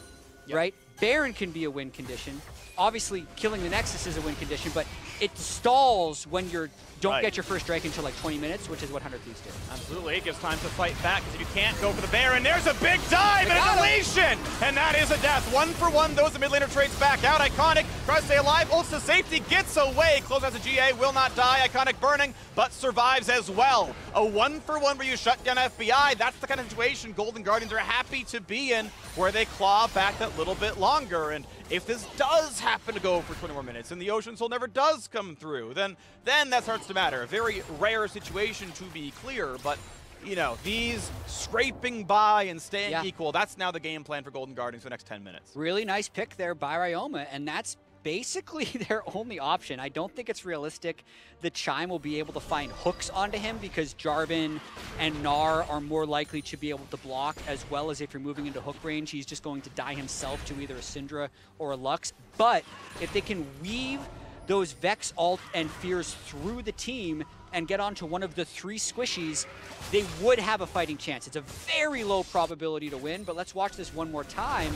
right? Baron can be a win condition. Obviously, killing the Nexus is a win condition, but it stalls when you don't get your first drake until like 20 minutes, which is what 100 Thieves do. Absolutely, it gives time to fight back, because if you can't go for the Baron, there's a big dive and a deletion! And that is a death. 1 for 1, those the mid laner trades back out. Iconic tries to stay alive, ults to safety, gets away. Close as a GA, will not die. Iconic burning, but survives as well. A 1 for 1 where you shut down FBI. That's the kind of situation Golden Guardians are happy to be in, where they claw back that little bit longer. And if this does happen to go for 20 more minutes and the Ocean Soul never does come through, then that starts to matter. A very rare situation, to be clear, but you know, these scraping by and staying equal, that's now the game plan for Golden Guardians for the next 10 minutes. Really nice pick there by Ryoma, and that's basically their only option. I don't think it's realistic that Chime will be able to find hooks onto him, because Jarvan and Gnar are more likely to be able to block, as well as if you're moving into hook range, he's just going to die himself to either a Syndra or a Lux. But if they can weave those Vex, Alt, and Fears through the team and get onto one of the 3 squishies, they would have a fighting chance. It's a very low probability to win, but let's watch this one more time.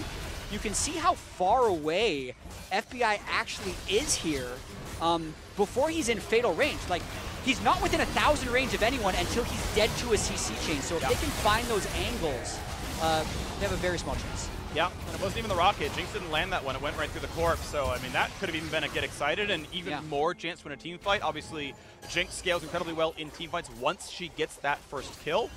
You can see how far away FBI actually is here before he's in fatal range. Like, he's not within 1,000 range of anyone until he's dead to a CC chain. So if they can find those angles, they have a very small chance. Yeah, and it wasn't even the rocket. Jinx didn't land that one. It went right through the corpse. So, I mean, that could have even been a get excited and even more chance to win a team fight. Obviously, Jinx scales incredibly well in team fights once she gets that first kill.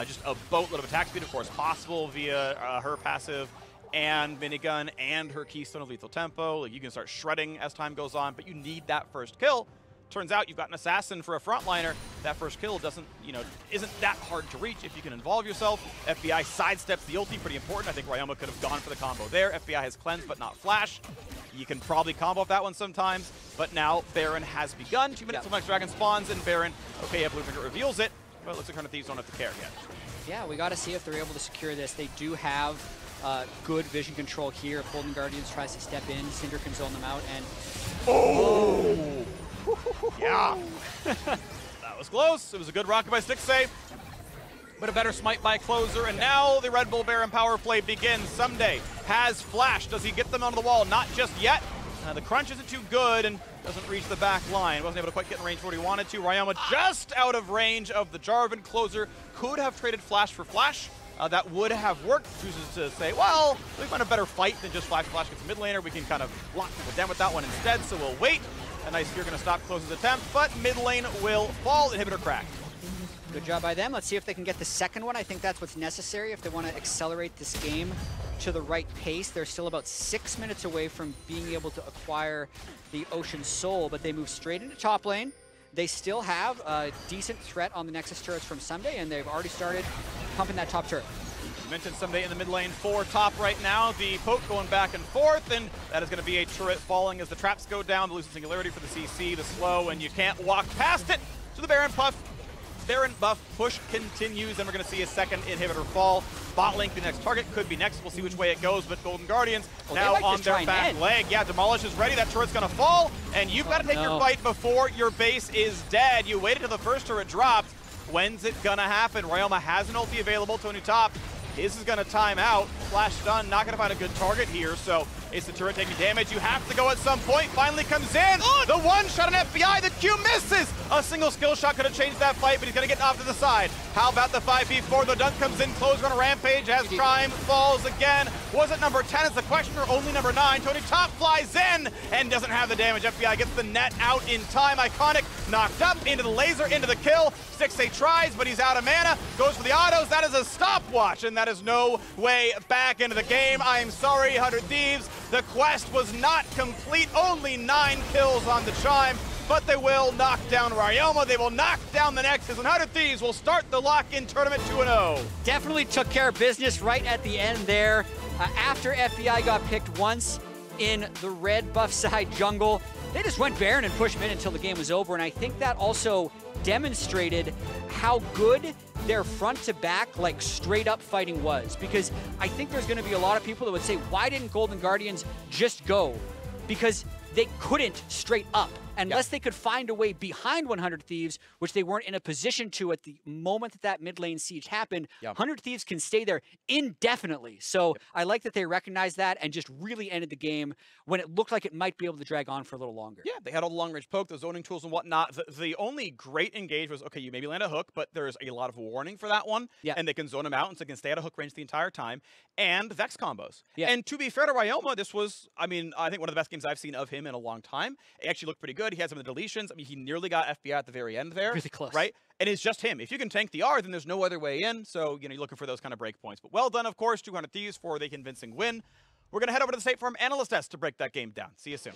Just a boatload of attack speed, of course, possible via her passive and minigun and her keystone of lethal tempo. Like, you can start shredding as time goes on, but you need that first kill. Turns out you've got an assassin for a frontliner. That first kill isn't that hard to reach if you can involve yourself. FBI sidesteps the ulti, pretty important. I think Ryoma could have gone for the combo there. FBI has cleanse, but not flash. You can probably combo off that one sometimes, but now Baron has begun. 2 minutes till next dragon spawns, and Baron, okay, Bluefinger reveals it, but it looks like 100 Thieves don't have to care yet. Yeah, we got to see if they're able to secure this. They do have good vision control here. If Golden Guardians tries to step in, Cinder can zone them out, and yeah, that was close. It was a good rocket by Stick save, but a better smite by Closer, and now the Red Bull Baron power play begins. Someday has flash. Does he get them onto the wall? Not just yet. The crunch isn't too good and doesn't reach the back line. Wasn't able to quite get in range for what he wanted to. Ryoma just out of range of the Jarvan. Closer could have traded flash for flash. That would have worked. Chooses to say, well, we find a better fight than just flash gets a mid laner. We can kind of lock people down with that one instead, so we'll wait. A nice spear going to stop Closer's attempt, but mid lane will fall. Inhibitor cracked. Good job by them. Let's see if they can get the second one. I think that's what's necessary if they want to accelerate this game to the right pace. They're still about 6 minutes away from being able to acquire the Ocean Soul, but they move straight into top lane. They still have a decent threat on the Nexus turrets from Someday, and they've already started pumping that top turret. You mentioned Someday in the mid lane for top right now. The poke going back and forth, and that is going to be a turret falling as the traps go down. The losing singularity for the CC, the slow, and you can't walk past it. So the Baron buff push continues, and we're going to see a second inhibitor fall. Bot lane, the next target could be next. We'll see which way it goes, but Golden Guardians now on their back leg. Yeah, Demolish is ready. That turret's going to fall, and you've got to take your fight before your base is dead. You waited till the first turret dropped. When's it going to happen? Ryoma has an ulti available to a new top. His is gonna time out. Flash stun, not gonna find a good target here, so it's the turret taking damage. You have to go at some point. Finally comes in. The one shot on FBI, the Q misses. A single skill shot could have changed that fight, but he's gonna get off to the side. How about the 5v4? The dunk comes in, close on a rampage as Chime falls again. Was it number 10 is the question, or only number 9? Tony Top flies in and doesn't have the damage. FBI gets the net out in time. Iconic knocked up into the laser, into the kill. 6-8 tries, but he's out of mana. Goes for the autos. That is a stopwatch, and that is no way back into the game. I am sorry, 100 Thieves. The quest was not complete. Only 9 kills on the Chime, but they will knock down Ryoma. They will knock down the Nexus, and 100 Thieves will start the lock-in tournament 2-0. Definitely took care of business right at the end there. After FBI got picked once in the red buff side jungle, they just went Baron and pushed mid until the game was over, and I think that also demonstrated how good their front-to-back, like, straight-up fighting was. Because I think there's going to be a lot of people that would say, why didn't Golden Guardians just go? Because they couldn't straight up. Unless they could find a way behind 100 Thieves, which they weren't in a position to at the moment that that mid lane siege happened. 100 Thieves can stay there indefinitely. So I like that they recognized that and just really ended the game when it looked like it might be able to drag on for a little longer. Yeah, they had all the long-range poke, the zoning tools and whatnot. The only great engage was, okay, you maybe land a hook, but there's a lot of warning for that one. And they can zone them out, and so they can stay out of hook range the entire time. And Vex combos. And to be fair to Ryoma, this was, I mean, I think one of the best games I've seen of him in a long time. It actually looked pretty good. He had some of the deletions. I mean, he nearly got FBI at the very end there. Really close. Right? And it's just him. If you can tank the R, then there's no other way in. So, you know, you're looking for those kind of break points. But well done, of course, 200 Thieves for the convincing win. We're going to head over to the State Farm Analyst Desk to break that game down. See you soon.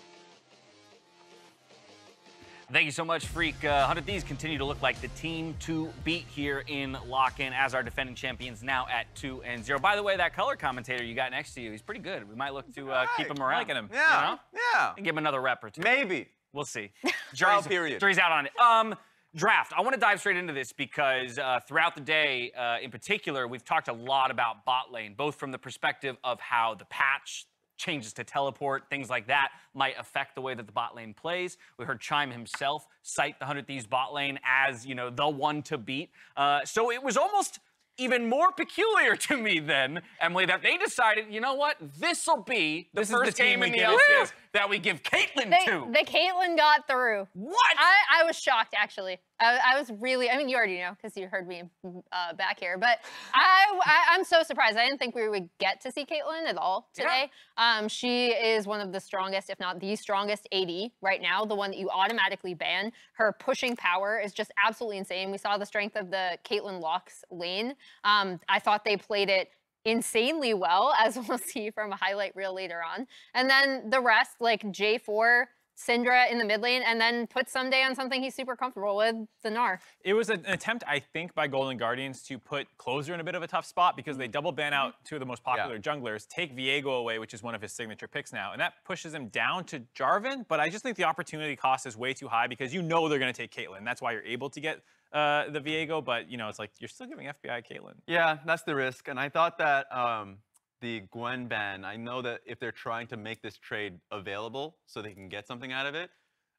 Thank you so much, Freak. 100 Thieves continue to look like the team to beat here in Lock-In as our defending champions now at 2-0. By the way, that color commentator you got next to you, he's pretty good. We might look to keep him around. Liking him. Yeah, You know? yeah. And give him another rep or two. Maybe. We'll see. Trial period. Jury's out on it. Draft. I want to dive straight into this because throughout the day, in particular, we've talked a lot about bot lane, both from the perspective of how the patch changes to teleport, things like that might affect the way that the bot lane plays. We heard Chime himself cite the 100 Thieves bot lane as, you know, the one to beat. So it was almost even more peculiar to me then, Emily, that they decided, you know what, this'll be the first game in the LCS that we give Caitlyn to. The Caitlyn got through. What? I was shocked, actually. I was really, I mean, you already know because you heard me back here, but I'm so surprised. I didn't think we would get to see Caitlyn at all today. She is one of the strongest, if not the strongest AD right now, the one that you automatically ban. Her pushing power is just absolutely insane. We saw the strength of the Caitlyn Locks lane. I thought they played it insanely well, as we'll see from a highlight reel later on. And then the rest, like J4, Syndra in the mid lane, and then put Someday on something he's super comfortable with, the Gnar. It was an attempt, I think, by Golden Guardians to put Closer in a bit of a tough spot because they double ban out two of the most popular junglers, take Viego away, which is one of his signature picks now, and that pushes him down to Jarvan, but I just think the opportunity cost is way too high because you know they're going to take Caitlyn. That's why you're able to get the Viego, but, you know, it's like you're still giving FBI Caitlyn. Yeah, that's the risk, and I thought that the Gwen ban, I know that if they're trying to make this trade available so they can get something out of it,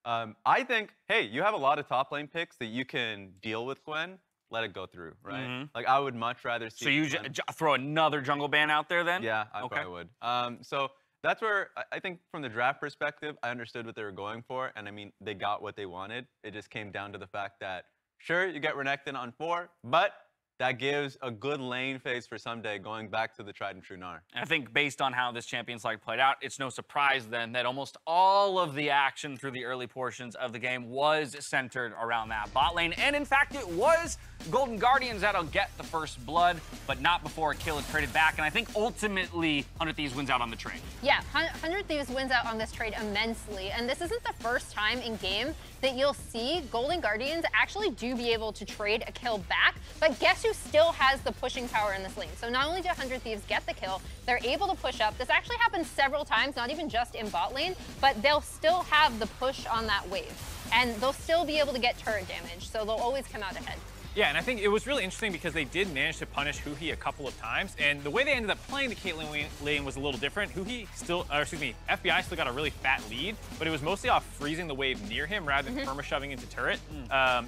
I think, hey, you have a lot of top lane picks that you can deal with Gwen, let it go through, right? Like, I would much rather see So you throw another jungle ban out there then? Yeah, I probably would. So that's where I think from the draft perspective, I understood what they were going for, and I mean, they got what they wanted. It just came down to the fact that, sure, you get Renekton on 4, but that gives a good lane phase for Someday going back to the tried and true Gnar. And I think based on how this Champions League played out, it's no surprise then that almost all of the action through the early portions of the game was centered around that bot lane. And in fact, it was Golden Guardians that'll get the first blood, but not before a kill is traded back. And I think ultimately 100 Thieves wins out on the trade. Yeah, 100 Thieves wins out on this trade immensely. And this isn't the first time in game that you'll see Golden Guardians actually do be able to trade a kill back. But guess who still has the pushing power in this lane? So not only do 100 Thieves get the kill, they're able to push up. This actually happens several times, not even just in bot lane, but they'll still have the push on that wave. And they'll still be able to get turret damage, so they'll always come out ahead. Yeah, and I think it was really interesting because they did manage to punish Huhi a couple of times, and the way they ended up playing the Caitlyn lane was a little different. Huhi still, or excuse me, FBI still got a really fat lead, but it was mostly off freezing the wave near him rather than perma-shoving into turret.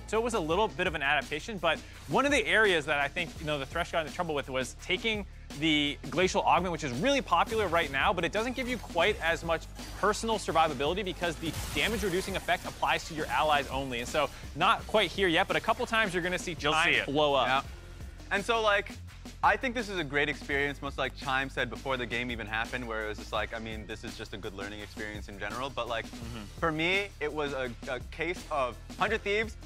So it was a little bit of an adaptation, but one of the areas that I think, you know, the Thresh got into trouble with was taking the Glacial Augment, which is really popular right now, but it doesn't give you quite as much personal survivability because the damage reducing effect applies to your allies only. And so not quite here yet, but a couple times you're going to see Chime blow up. Yeah. And so, like, I think this is a great experience, much like Chime said before the game even happened, where it was just like, I mean, this is just a good learning experience in general. But, like, for me, it was a case of 100 Thieves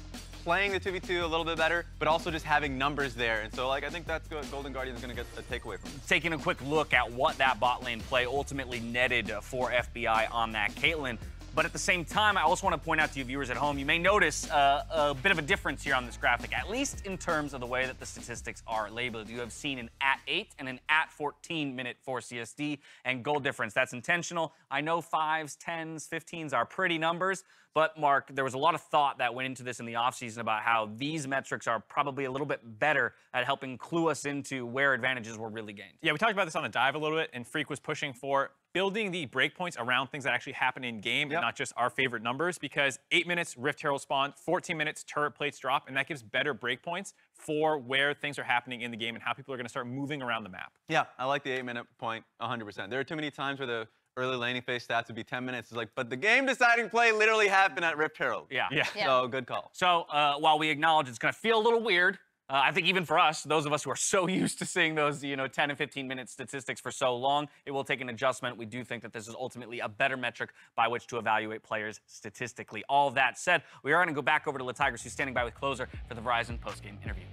playing the 2v2 a little bit better, but also just having numbers there. And so, like, I think that's what Golden Guardian is going to get a takeaway from it. Taking a quick look at what that bot lane play ultimately netted for FBI on that Caitlyn. But at the same time, I also want to point out to you viewers at home, you may notice a bit of a difference here on this graphic, at least in terms of the way that the statistics are labeled. You have seen an @8 and an @14 minute for CSD and goal difference. That's intentional. I know 5s, 10s, 15s are pretty numbers, but Mark, there was a lot of thought that went into this in the offseason about how these metrics are probably a little bit better at helping clue us into where advantages were really gained. Yeah, we talked about this on the dive a little bit, and Freak was pushing for building the breakpoints around things that actually happen in game and not just our favorite numbers, because 8 minutes Rift Herald spawn, 14 minutes turret plates drop, and that gives better breakpoints for where things are happening in the game and how people are going to start moving around the map. Yeah, I like the 8-minute point 100%. There are too many times where the early laning phase stats would be 10 minutes. It's like, but the game-deciding play literally happened at Rift Herald. Yeah. So, good call. So while we acknowledge it's going to feel a little weird, I think even for us, those of us who are so used to seeing those, 10 and 15-minute statistics for so long, it will take an adjustment. We do think that this is ultimately a better metric by which to evaluate players statistically. All that said, we are going to go back over to LaTigers, who's standing by with Closer for the Verizon postgame interview.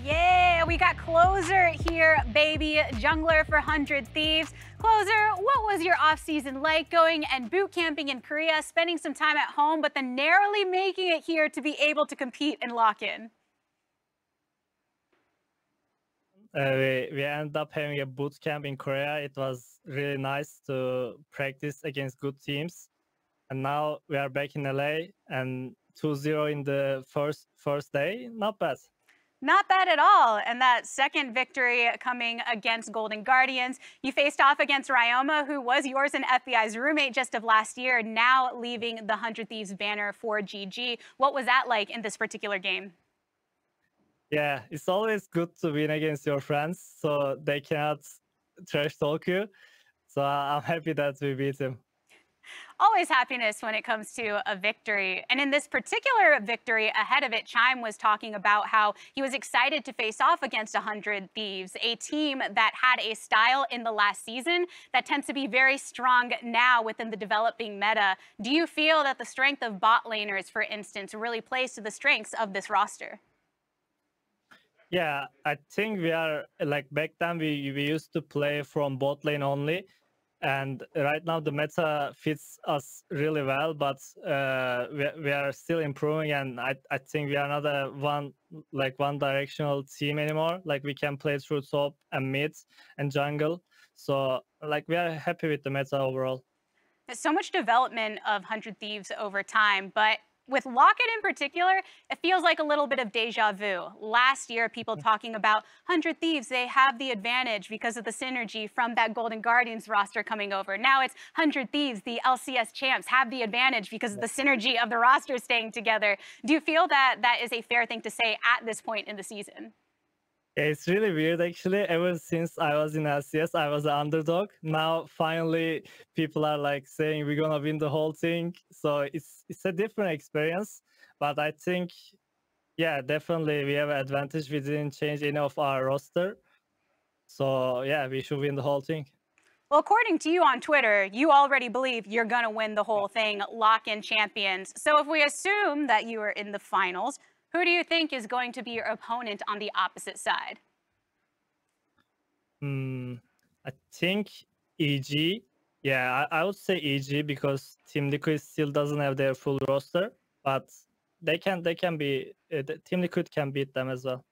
Yeah, we got Closer here, baby. Jungler for 100 Thieves. Closer, what was your off-season like going and boot camping in Korea, spending some time at home, but then narrowly making it here to be able to compete and lock in? We ended up having a boot camp in Korea. It was really nice to practice against good teams. And now we are back in LA and 2-0 in the first day. Not bad. Not bad at all. And that second victory coming against Golden Guardians. You faced off against Ryoma, who was yours and FBI's roommate just of last year, now leaving the 100 Thieves banner for GG. What was that like in this particular game? Yeah, it's always good to win against your friends, so they cannot trash talk you. So I'm happy that we beat him. Always happiness when it comes to a victory. And in this particular victory, ahead of it, Chime was talking about how he was excited to face off against 100 Thieves, a team that had a style in the last season that tends to be very strong now within the developing meta. Do you feel that the strength of bot laners, for instance, really plays to the strengths of this roster? Yeah, I think we are, like back then we used to play from bot lane only. And right now the meta fits us really well, but we are still improving, and I think we are not a one directional team anymore. Like we can play through top and mid and jungle. So like we are happy with the meta overall. There's so much development of 100 Thieves over time, but with Locket in particular, it feels like a little bit of deja vu. Last year, people talking about 100 Thieves, they have the advantage because of the synergy from that Golden Guardians roster coming over. Now it's 100 Thieves, the LCS champs, have the advantage because of the synergy of the roster staying together. Do you feel that that is a fair thing to say at this point in the season? Yeah, it's really weird actually. Ever since I was in LCS, I was an underdog. Now finally people are like saying we're gonna win the whole thing. So it's a different experience. But I think, yeah, definitely we have an advantage. We didn't change any of our roster. So yeah, we should win the whole thing. Well, according to you on Twitter, you already believe you're gonna win the whole thing, lock in champions. So if we assume that you are in the finals, who do you think is going to be your opponent on the opposite side? I think EG. Yeah, I would say EG because Team Liquid still doesn't have their full roster, but they can be Team Liquid can beat them as well.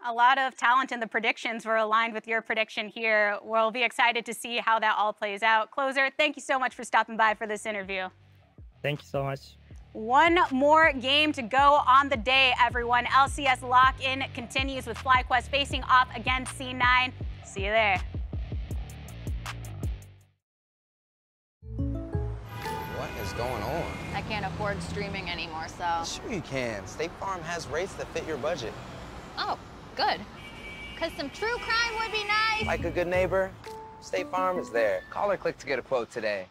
A lot of talent in the predictions were aligned with your prediction here. We'll be excited to see how that all plays out. Closer, thank you so much for stopping by for this interview. Thank you so much. One more game to go on the day, everyone. LCS lock-in continues with FlyQuest facing off against C9. See you there. What is going on? I can't afford streaming anymore, so... Sure you can. State Farm has rates that fit your budget. Oh, good. Because some true crime would be nice. Like a good neighbor, State Farm is there. Call or click to get a quote today.